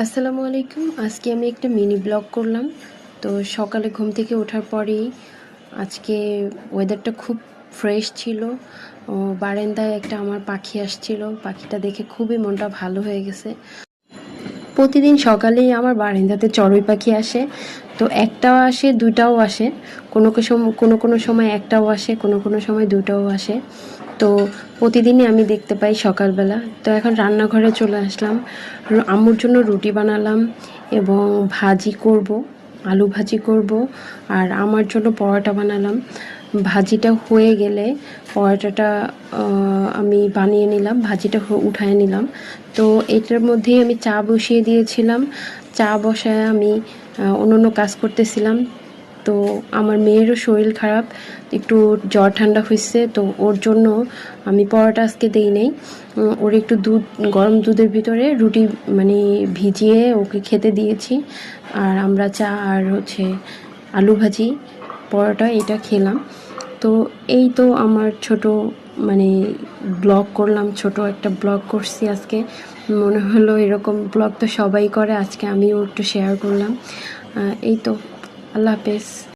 আসসালামু আলাইকুম। আজকে আমি একটা মিনি ব্লগ করলাম। তো সকালে ঘুম থেকে ওঠার পরেই আজকে ওয়েদারটা খুব ফ্রেশ ছিল। বারান্দায় একটা আমার পাখি আসছিল। পাখিটা দেখে খুবই মনটা ভালো হয়ে গেছে। প্রতিদিন সকালেই আমার বারান্দাতে চড়ুই পাখি আসে। তো একটাও আসে, দুইটাও আসে। কোনো সময় একটাও আসে, কোনো সময় দুটাও আসে। তো প্রতিদিনই আমি দেখতে পাই সকালবেলা। তো এখন রান্নাঘরে চলে আসলাম। আম্মুর জন্য রুটি বানালাম এবং ভাজি করব, আলু ভাজি করব। আর আমার জন্য পরোটা বানালাম। ভাজিটা হয়ে গেলে পরোটাটা আমি বানিয়ে নিলাম, ভাজিটা উঠায় নিলাম। তো এটার মধ্যেই আমি চা বসিয়ে দিয়েছিলাম। চা বসায় আমি অন্য কাজ করতেছিলাম। তো আমার মেয়েরও শরীর খারাপ, একটু জ্বর ঠান্ডা হয়েছে। তো ওর জন্য আমি পরোটা আজকে দেই নাই। ওর একটু গরম দুধের ভিতরে রুটি মানে ভিজিয়ে ওকে খেতে দিয়েছি। আর আমরা চা আর আলু ভাজি, পরোটা এটা খেলাম। তো এই তো আমার ছোট মানে ব্লগ করলাম, ছোট একটা ব্লগ করছি আজকে। মনে হলো এরকম ব্লগ তো সবাই করে, আজকে আমিও একটু শেয়ার করলাম। এই তো, আল্লাহ হাফেজ।